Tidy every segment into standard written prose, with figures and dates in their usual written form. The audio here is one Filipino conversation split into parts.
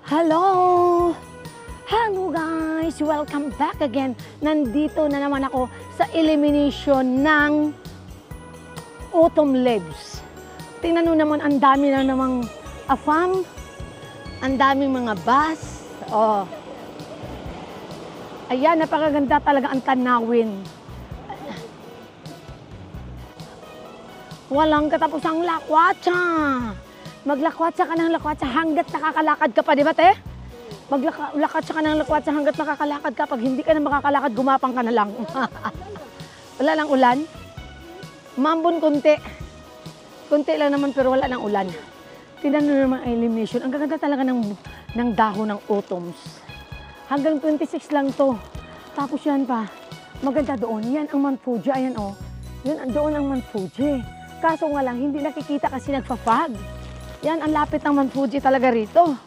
Hello! Hello guys! Welcome back again. Nandito na naman ako sa elimination ng autumn leaves. Tingnan nyo naman, ang dami na namang afam, ang daming mga bus. Oh. Ayan, napakaganda talaga ang tanawin. Walang katapusang lakwatsa. Maglakwatsa ka ng lakwatsa hanggat nakakalakad ka pa, di ba, te? Maglakatsa ka ng lakwatsa hanggat nakakalakad ka. Pag hindi ka na makakalakad, gumapang ka na lang. Wala lang ulan. Mambon konti. Konti lang naman pero wala ng ulan. Tingnan nyo naman ang elimination. Ang gaganda talaga ng dahon ng autumns. Hanggang 26 lang to. Tapos yan pa. Maganda doon. Yan ang Mount Fuji. Ayan o. Yan, doon ang Mount Fuji. Kaso nga lang, hindi nakikita kasi nagpa-fog. Yan, ang lapit ng Mount Fuji talaga rito.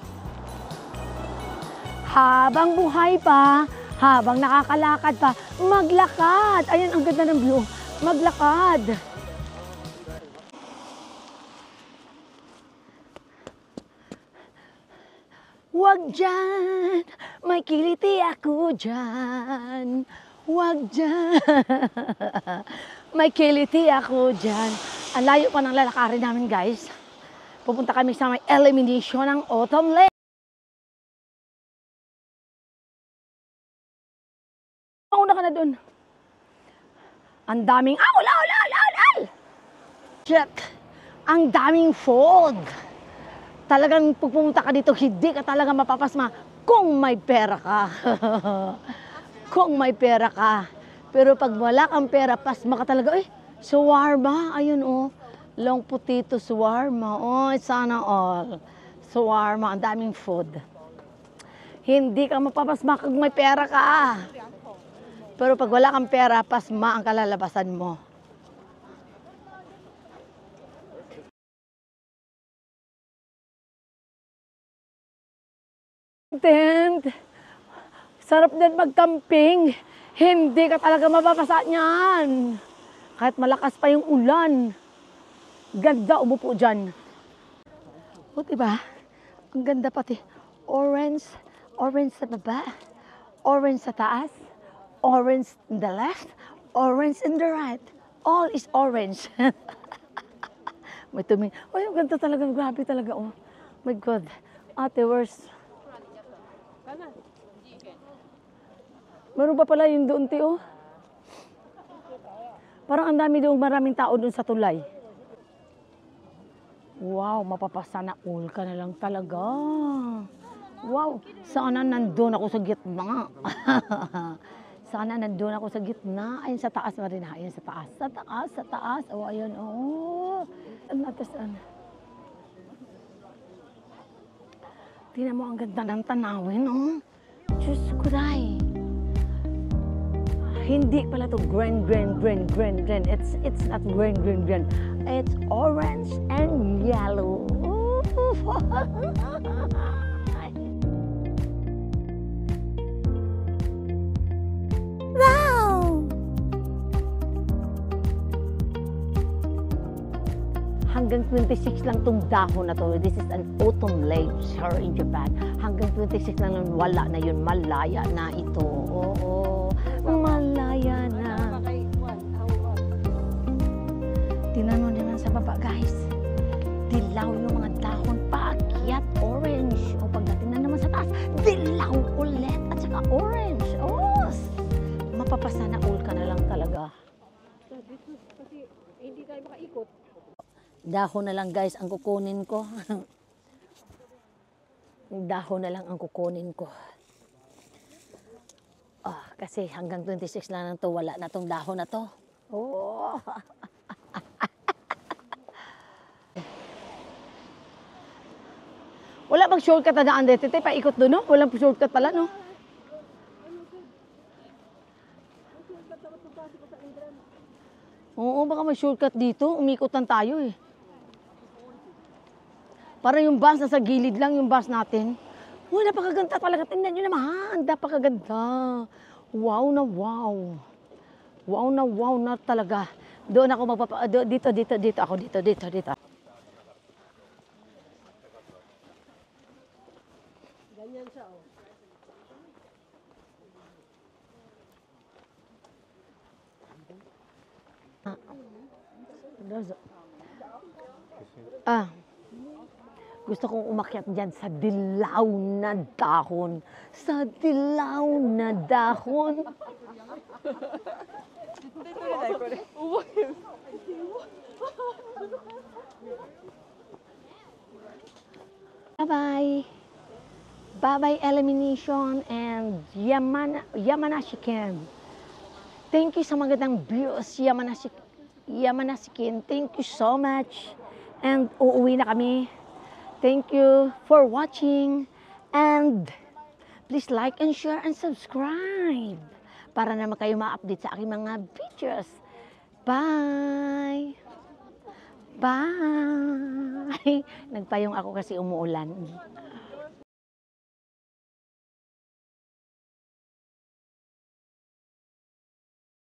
Habang buhay pa, habang nakakalakad pa, maglakad. Ayan, ang ganda ng view. Maglakad. Huwag dyan, may kiliti ako dyan. Huwag dyan, may kiliti ako dyan. Ang layo pa ng lalakarin namin, guys. Pupunta kami sa may elimination ng autumn leaves. Mauna ka na dun. Ang daming aul! Check! Ang daming fog. Talagang pag pumunta ka dito, hindi ka talaga mapapasma kung may pera ka. Kung may pera ka. Pero pag wala kang pera, pasma ka talaga. Eh, shawarma. Ayun oh. Long potato shawarma. Oh, sana all. Shawarma. Ang daming food. Hindi ka mapapasma kung may pera ka. Pero pag wala kang pera, pasma ang kalalabasan mo. Tent. Sarap din mag-camping. Hindi ka talaga mapapasa niyan. Kahit malakas pa yung ulan. Ganda, umupo dyan. O, diba? Ang ganda pati. Orange. Orange sa baba. Orange sa taas. Orange in the left. Orange in the right. All is orange. May tuming. Oh, yung ganda talaga. Grabe talaga, oh. My God. Ate, where's... Meron pa pala yung doon, Tio. Parang ang dami doon, maraming tao doon sa tulay. Wow, mapapasa na all ka na lang talaga. Wow, sana nandun ako sa gitna. Sana nandun ako sa gitna. Ayun sa taas na rin, ayun sa taas. Sa taas, sa taas. Oh, ayun, oh. Saan? Tingnan mo, ang ganda ng tanawin, oh. Diyos ko, day. Hindi pala to green. It's not green. It's orange and yellow. Wow! Hanggang 26 lang tong dahon na to. This is an autumn leaves here in Japan. Hanggang 26 lang wala na yun. Malaya na ito. Oo. Malaya na. Tingnan mo naman sa baba, guys. Dilaw yung mga dahon. Paakyat, orange. O pagdating na naman sa taas, dilaw ulit. At saka orange. Oh, mapapasa na all ka na lang talaga. Kasi hindi tayo makaikot. Dahon na lang, guys, ang kukunin ko. Dahon na lang ang kukunin ko. Oh, kasi hanggang 26 lang to, wala na tong dahon na to. Oh. Wala bang shortcut na daan dito? Paikot doon, no? Walang shortcut pala, no? Oo, baka may shortcut dito. Umikutan tayo, eh. Para yung bus nasa gilid lang, yung bus natin. Oh, napakaganda talaga. Tingnan nyo naman. Napakaganda. Wow na wow. Wow na wow na talaga. Doon ako dito ako. Dito. Ganyan siya, oh. Ah, gusto kong umakyat dyan sa dilaw na dahon. Sa dilaw na dahon. Bye-bye. Bye-bye Elimination and Yamanashiken. Thank you sa magandang views, Yamanashiken. Thank you so much. And uuwi na kami. Thank you for watching. And please like and share and subscribe para naman kayo ma-update sa aking mga videos. Bye! Bye! Nagpayong ako kasi umuulan.